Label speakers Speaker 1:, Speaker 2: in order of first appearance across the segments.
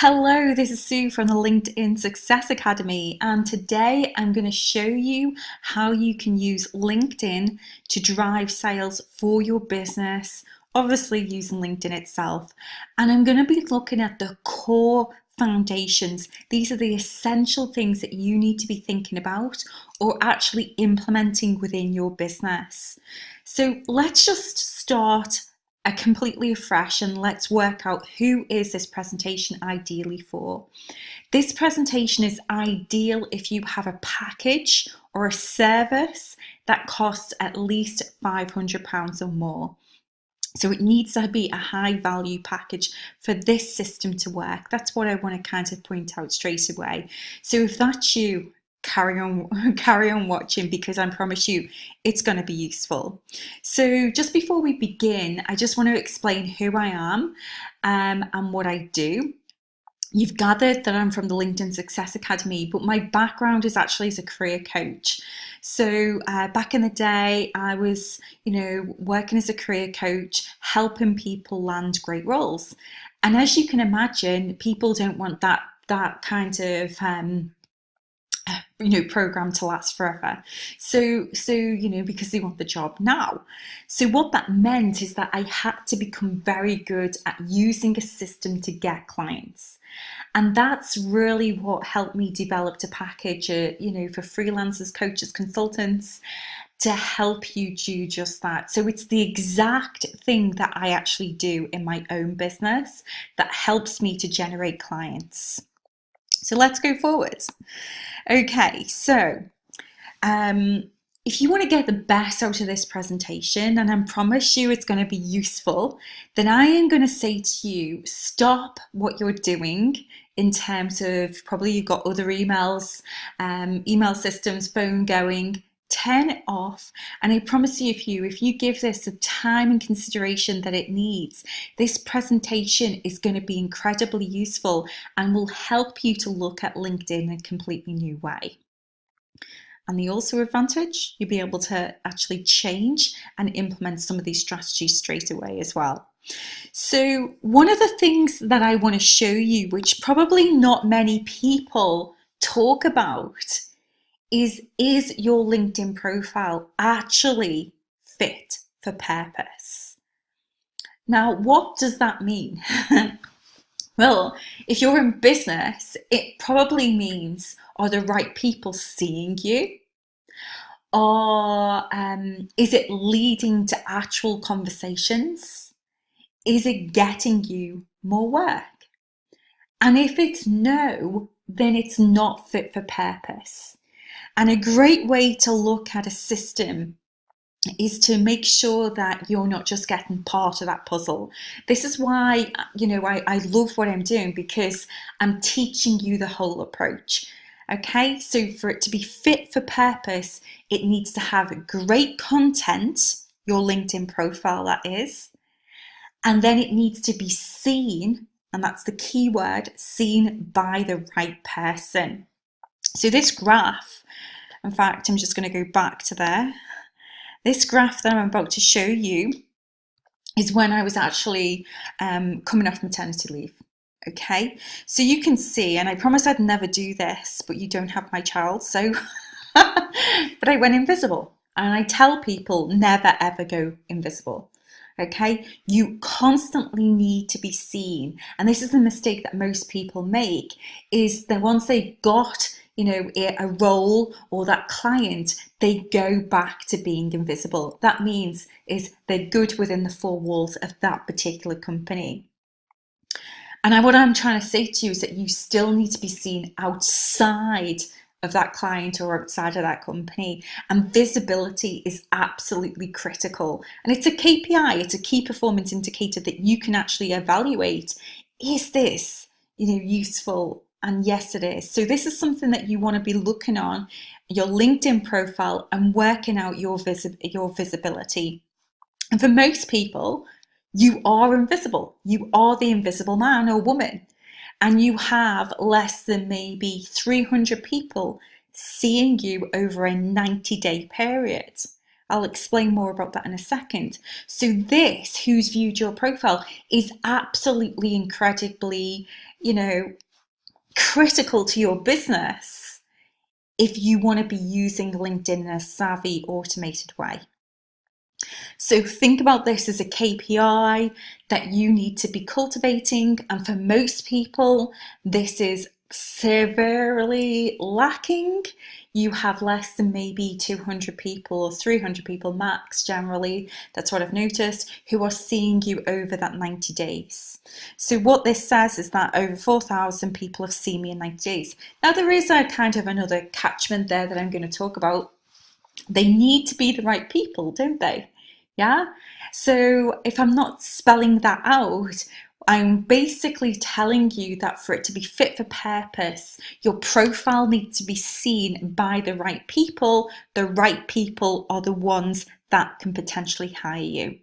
Speaker 1: Hello, this is Sue from the LinkedIn Success Academy, and today I'm going to show you how you can use LinkedIn to drive sales for your business, obviously using LinkedIn itself. And I'm going to be looking at the core foundations. These are the essential things that you need to be thinking about or actually implementing within your business. So let's just start completely afresh and let's work out who is this presentation ideally for. This presentation is ideal if you have a package or a service that costs at least £500 or more. So it needs to be a high value package for this system to work. That's what I want to kind of point out straight away. So if that's you, carry on watching, because I promise you it's going to be useful. So just before we begin, I just want to explain who I am and what I do. You've gathered that I'm from the LinkedIn Success Academy, but my background is actually as a career coach. So back in the day, I was, working as a career coach, helping people land great roles. And as you can imagine, people don't want that kind of program to last forever. So because they want the job now. So what that meant is that I had to become very good at using a system to get clients. And that's really what helped me develop a package, for freelancers, coaches, consultants, to help you do just that. So it's the exact thing that I actually do in my own business that helps me to generate clients. So let's go forward. Okay, so if you want to get the best out of this presentation, and I promise you it's going to be useful, then I am going to say to you, stop what you're doing in terms of probably you've got other emails, email systems, phone going. Turn it off, and I promise you, if you give this the time and consideration that it needs, this presentation is going to be incredibly useful and will help you to look at LinkedIn in a completely new way. And the also advantage, you'll be able to actually change and implement some of these strategies straight away as well. So one of the things that I want to show you, which probably not many people talk about, is your LinkedIn profile actually fit for purpose? Now, what does that mean? Well, if you're in business, it probably means, are the right people seeing you? Or is it leading to actual conversations? Is it getting you more work? And if it's no, then it's not fit for purpose. And a great way to look at a system is to make sure that you're not just getting part of that puzzle. This is why, I love what I'm doing, because I'm teaching you the whole approach. Okay, so for it to be fit for purpose, it needs to have great content, your LinkedIn profile that is, and then it needs to be seen, and that's the key word, seen by the right person. So this graph, in fact, I'm just going to go back to there. This graph that I'm about to show you is when I was actually coming off maternity leave. Okay, so you can see, and I promise I'd never do this, but you don't have my child, so but I went invisible. And I tell people never ever go invisible. Okay, you constantly need to be seen. And this is the mistake that most people make, is that once they've got a role or that client, they go back to being invisible. That means is they're good within the four walls of that particular company. And what I'm trying to say to you is that you still need to be seen outside of that client or outside of that company. And visibility is absolutely critical. And it's a KPI, it's a key performance indicator that you can actually evaluate. Is this, useful? And yes, it is. So this is something that you want to be looking on your LinkedIn profile and working out your visibility. And for most people, you are invisible. You are the invisible man or woman. And you have less than maybe 300 people seeing you over a 90-day period. I'll explain more about that in a second. So this, who's viewed your profile, is absolutely incredibly you know, critical to your business if you want to be using LinkedIn in a savvy, automated way. So think about this as a KPI that you need to be cultivating. And for most people, this is severely lacking. You have less than maybe 200 people or 300 people max generally, that's what I've noticed, who are seeing you over that 90 days. So what this says is that over 4,000 people have seen me in 90 days. Now there is a kind of another catchment there that I'm going to talk about. They need to be the right people, don't they? Yeah. So if I'm not spelling that out, I'm basically telling you that for it to be fit for purpose, your profile needs to be seen by the right people. The right people are the ones that can potentially hire you.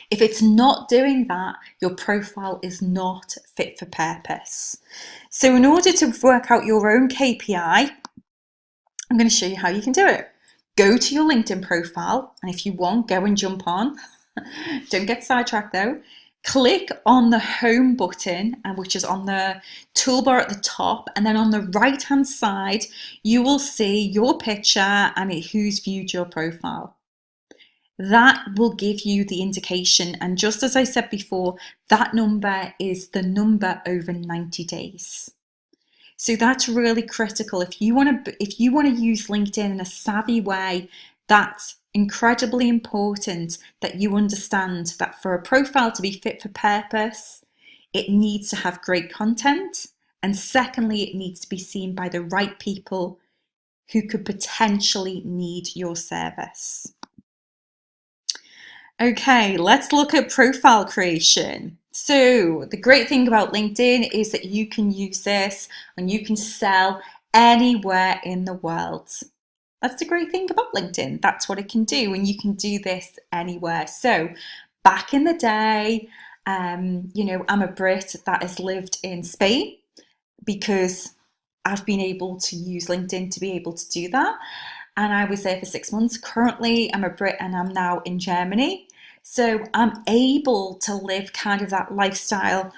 Speaker 1: If it's not doing that, your profile is not fit for purpose. So in order to work out your own KPI, I'm going to show you how you can do it. Go to your LinkedIn profile, and if you want, go and jump on. Don't get sidetracked though. Click on the home button, which is on the toolbar at the top, and then on the right hand side you will see your picture and who's viewed your profile. That will give you the indication, and just as I said before, that number is the number over 90 days. So that's really critical. If you want to use LinkedIn in a savvy way, that's incredibly important that you understand that for a profile to be fit for purpose, it needs to have great content. And secondly, it needs to be seen by the right people who could potentially need your service. Okay, let's look at profile creation. So the great thing about LinkedIn is that you can use this and you can sell anywhere in the world. That's the great thing about LinkedIn. That's what it can do, and you can do this anywhere. So back in the day, you know, I'm a Brit that has lived in Spain because I've been able to use LinkedIn to be able to do that. And I was there for 6 months. Currently, I'm a Brit and I'm now in Germany. So I'm able to live kind of that lifestyle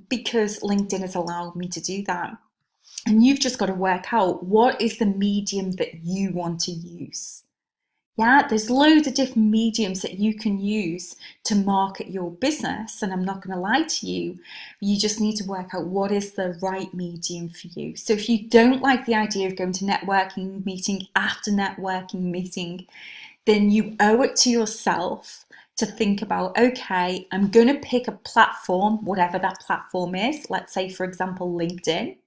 Speaker 1: because LinkedIn has allowed me to do that. And you've just got to work out what is the medium that you want to use. Yeah, there's loads of different mediums that you can use to market your business. And I'm not going to lie to you, you just need to work out what is the right medium for you. So if you don't like the idea of going to networking meeting after networking meeting, then you owe it to yourself to think about, okay, I'm going to pick a platform, whatever that platform is. Let's say, for example, LinkedIn,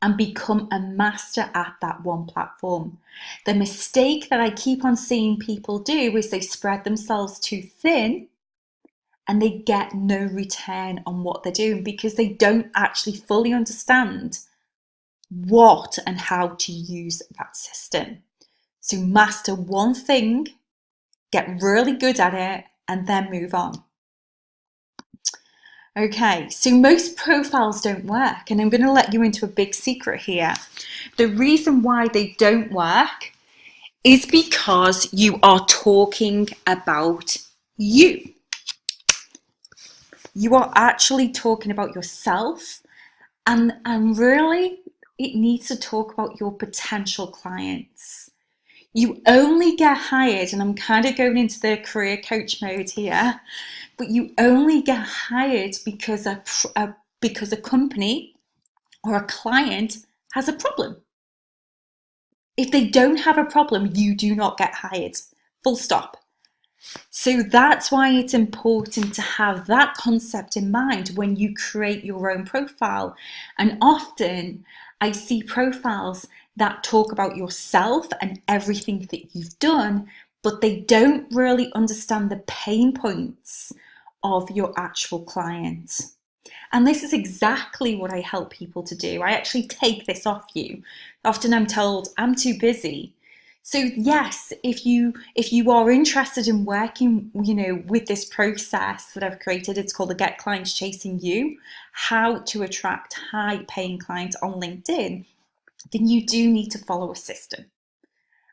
Speaker 1: and become a master at that one platform. The mistake that I keep on seeing people do is they spread themselves too thin and they get no return on what they're doing because they don't actually fully understand what and how to use that system. So master one thing, get really good at it, and then move on. Okay, so most profiles don't work, and I'm going to let you into a big secret here. The reason why they don't work is because you are talking about you. You are actually talking about yourself, and really it needs to talk about your potential clients. You only get hired, and I'm kind of going into the career coach mode here, but you only get hired because a company or a client has a problem. If they don't have a problem, you do not get hired. Full stop. So that's why it's important to have that concept in mind when you create your own profile. And often I see profiles that talk about yourself and everything that you've done, but they don't really understand the pain points of your actual client. And this is exactly what I help people to do. I actually take this off you. Often I'm told I'm too busy. So yes, if you are interested in working, with this process that I've created, it's called the Get Clients Chasing You, how to attract high paying clients on LinkedIn, then you do need to follow a system.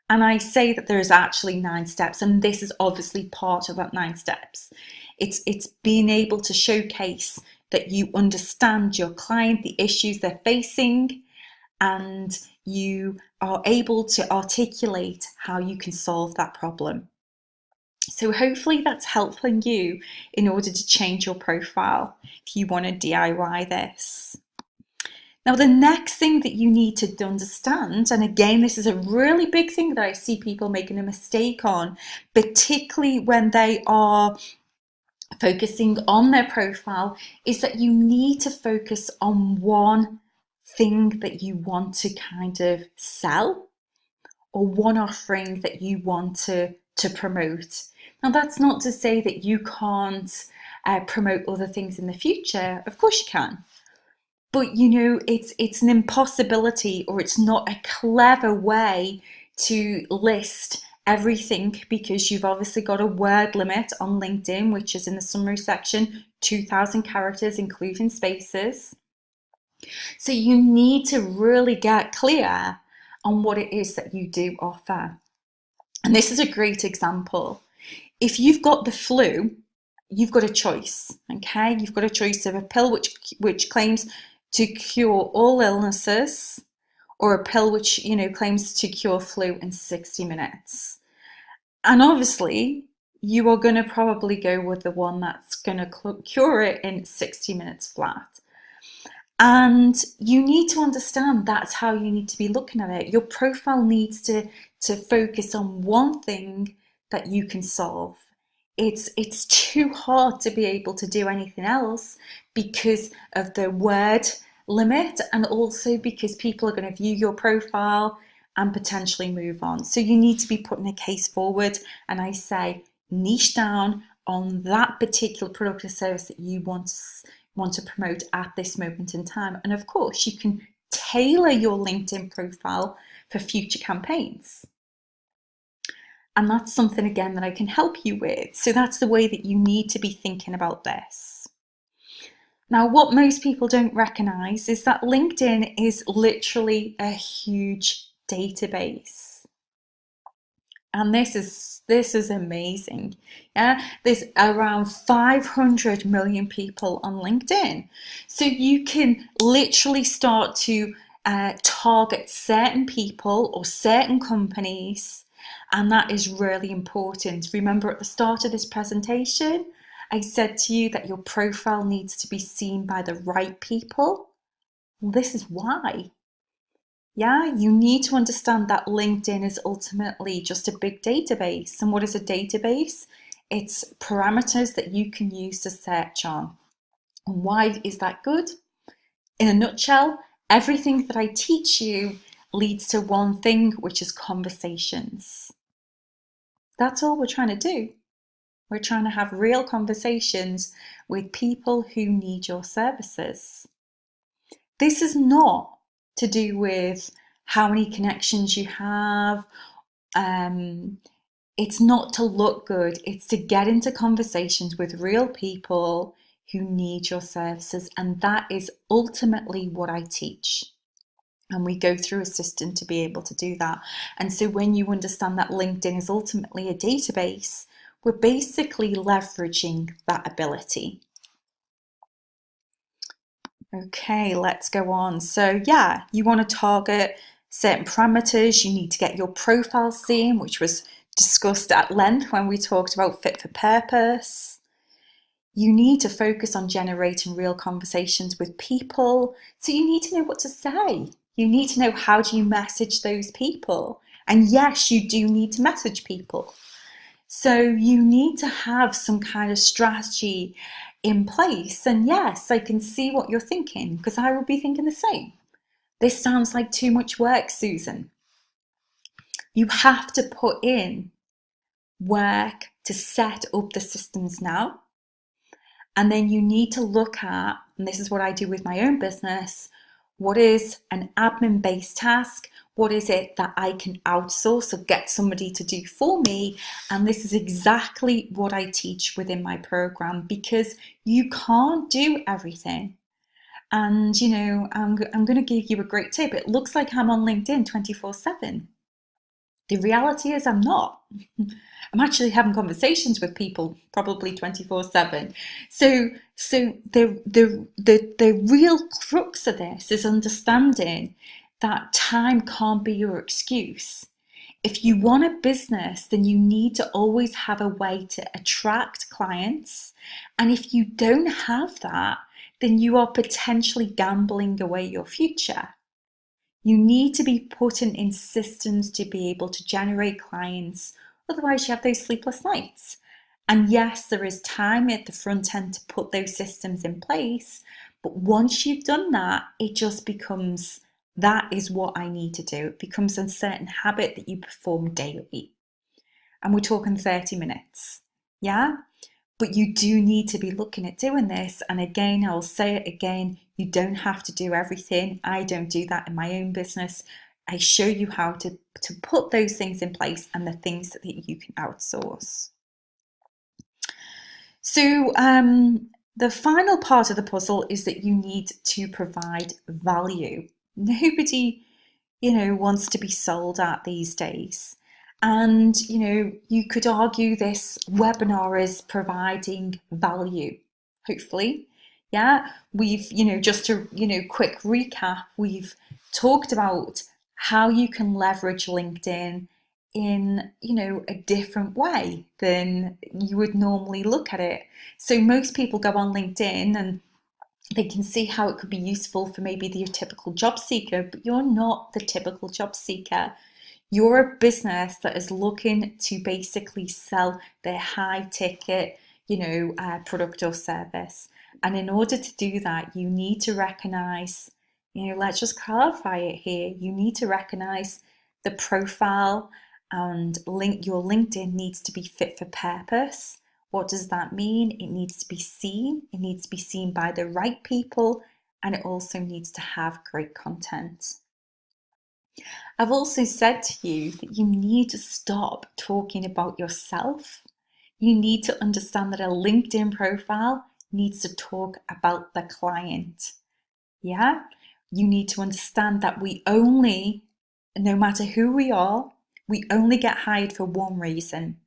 Speaker 1: And I say that there is actually 9 steps, and this is obviously part of that 9 steps. It's being able to showcase that you understand your client, the issues they're facing, and you are able to articulate how you can solve that problem. So hopefully that's helping you in order to change your profile if you want to DIY this. Now, the next thing that you need to understand, and again, this is a really big thing that I see people making a mistake on, particularly when they are focusing on their profile, is that you need to focus on one thing that you want to kind of sell, or one offering that you want to promote. Now, that's not to say that you can't promote other things in the future. Of course you can. But you know, it's an impossibility, or it's not a clever way to list everything, because you've obviously got a word limit on LinkedIn, which is in the summary section, 2,000 characters, including spaces. So you need to really get clear on what it is that you do offer. And this is a great example. If you've got the flu, you've got a choice, okay? You've got a choice of a pill which claims to cure all illnesses, or a pill which, you know, claims to cure flu in 60 minutes. And obviously, you are going to probably go with the one that's going to cure it in 60 minutes flat. And you need to understand that's how you need to be looking at it. Your profile needs to focus on one thing that you can solve. It's too hard to be able to do anything else because of the word limit, and also because people are going to view your profile and potentially move on. So you need to be putting a case forward, and I say niche down on that particular product or service that you want to promote at this moment in time. And of course, you can tailor your LinkedIn profile for future campaigns. And that's something, again, that I can help you with. So that's the way that you need to be thinking about this. Now, what most people don't recognize is that LinkedIn is literally a huge database. And this is amazing. Yeah, there's around 500 million people on LinkedIn. So you can literally start to target certain people or certain companies. And that is really important. Remember, at the start of this presentation, I said to you that your profile needs to be seen by the right people. Well, this is why. Yeah, you need to understand that LinkedIn is ultimately just a big database. And what is a database? It's parameters that you can use to search on. And why is that good? In a nutshell, everything that I teach you leads to one thing, which is conversations. That's all we're trying to do. We're trying to have real conversations with people who need your services. This is not to do with how many connections you have. It's not to look good. It's to get into conversations with real people who need your services. And that is ultimately what I teach. And we go through a system to be able to do that. And so when you understand that LinkedIn is ultimately a database, we're basically leveraging that ability. Okay, let's go on. So yeah, you want to target certain parameters. You need to get your profile seen, which was discussed at length when we talked about fit for purpose. You need to focus on generating real conversations with people. So you need to know what to say. You need to know, how do you message those people? And yes, you do need to message people. So you need to have some kind of strategy in place. And yes, I can see what you're thinking, because I would be thinking the same. This sounds like too much work, Susan. You have to put in work to set up the systems now. And then you need to look at, and this is what I do with my own business, what is an admin-based task? What is it that I can outsource or get somebody to do for me? And this is exactly what I teach within my program, because you can't do everything. And, you know, I'm going to give you a great tip. It looks like I'm on LinkedIn 24/7. The reality is I'm not. I'm actually having conversations with people probably 24/7. So the real crux of this is understanding that time can't be your excuse. If you want a business, then you need to always have a way to attract clients. And if you don't have that, then you are potentially gambling away your future. You need to be putting in systems to be able to generate clients. Otherwise, you have those sleepless nights. And yes, there is time at the front end to put those systems in place. But once you've done that, it just becomes that is what I need to do. It becomes a certain habit that you perform daily. And we're talking 30 minutes. Yeah? But you do need to be looking at doing this. And again, I'll say it again, you don't have to do everything. I don't do that in my own business. I show you how to put those things in place and the things that you can outsource. So the final part of the puzzle is that you need to provide value. Nobody, wants to be sold at these days. And, you could argue this webinar is providing value, hopefully. Yeah, we've, just to, quick recap, we've talked about how you can leverage LinkedIn in, a different way than you would normally look at it. So most people go on LinkedIn and they can see how it could be useful for maybe your typical job seeker, but you're not the typical job seeker. You're a business that is looking to basically sell their high ticket, product or service. And in order to do that, you need to recognize, let's just clarify it here. You need to recognize the profile and your LinkedIn needs to be fit for purpose. What does that mean? It needs to be seen. It needs to be seen by the right people, and it also needs to have great content. I've also said to you that you need to stop talking about yourself. You need to understand that a LinkedIn profile needs to talk about the client. Yeah? You need to understand that no matter who we are, we only get hired for one reason.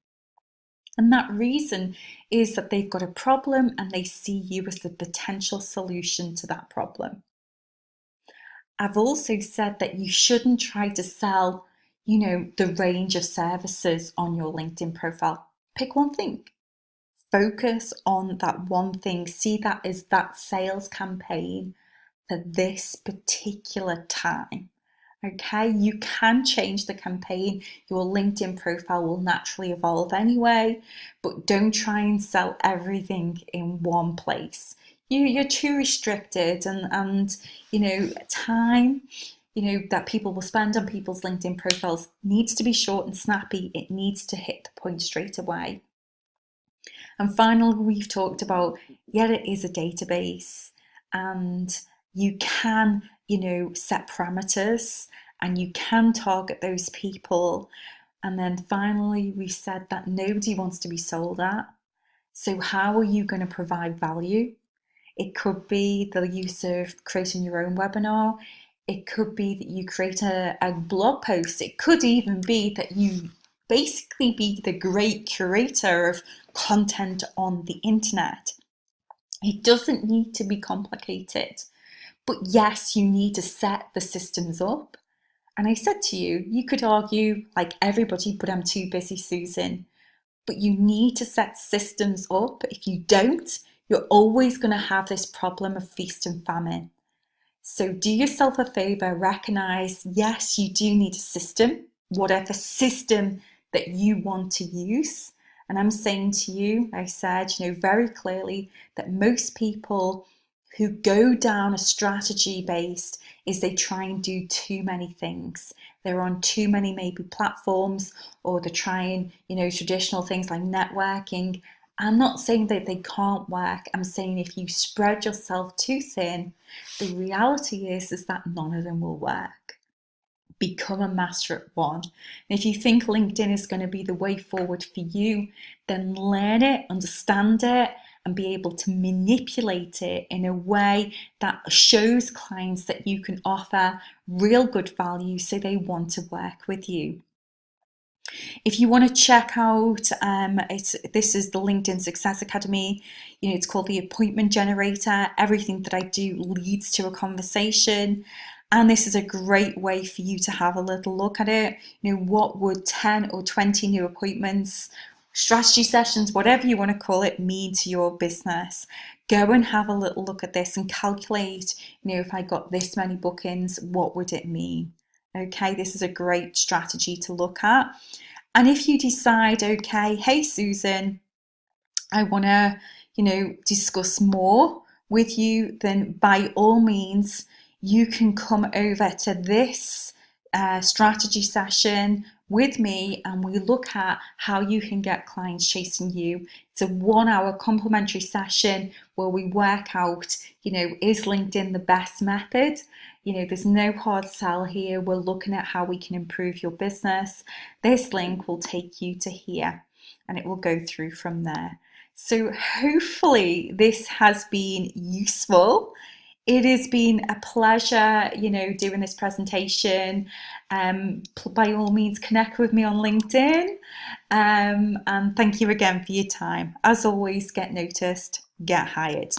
Speaker 1: And that reason is that they've got a problem and they see you as the potential solution to that problem. I've also said that you shouldn't try to sell, the range of services on your LinkedIn profile. Pick one thing. Focus on that one thing. See that as that sales campaign for this particular time. Okay, you can change the campaign. Your LinkedIn profile will naturally evolve anyway, but don't try and sell everything in one place. You're too restricted, and time that people will spend on people's LinkedIn profiles needs to be short and snappy. It needs to hit the point straight away. And finally, we've talked about, it is a database, and you can, set parameters and you can target those people. And then finally, we said that nobody wants to be sold at. So how are you going to provide value? It could be the use of creating your own webinar. It could be that you create a blog post. It could even be that you basically be the great curator of content on the internet. It doesn't need to be complicated. But yes, you need to set the systems up. And I said to you, you could argue like everybody, but I'm too busy, Susan. But you need to set systems up. If you don't, you're always going to have this problem of feast and famine. So do yourself a favor, recognize, yes, you do need a system, whatever system that you want to use. And I'm saying to you, I said, very clearly that most people who go down a strategy based is they try and do too many things. They're on too many maybe platforms, or they're trying, traditional things like networking. I'm not saying that they can't work. I'm saying if you spread yourself too thin, the reality is that none of them will work. Become a master at one. And if you think LinkedIn is going to be the way forward for you, then learn it, understand it, and be able to manipulate it in a way that shows clients that you can offer real good value so they want to work with you. If you want to check out, this is the LinkedIn Success Academy. It's called the Appointment Generator. Everything that I do leads to a conversation. And this is a great way for you to have a little look at it. What would 10 or 20 new appointments, strategy sessions, whatever you want to call it, mean to your business? Go and have a little look at this and calculate, if I got this many bookings, what would it mean? Okay, this is a great strategy to look at. And if you decide, okay, hey, Susan, I want to, discuss more with you, then by all means, you can come over to this strategy session with me and we look at how you can get clients chasing you. It's a 1-hour complimentary session where we work out, is LinkedIn the best method? There's no hard sell here. We're looking at how we can improve your business. This link will take you to here and it will go through from there. So hopefully this has been useful. It has been a pleasure, doing this presentation. By all means, connect with me on LinkedIn. And thank you again for your time. As always, get noticed, get hired.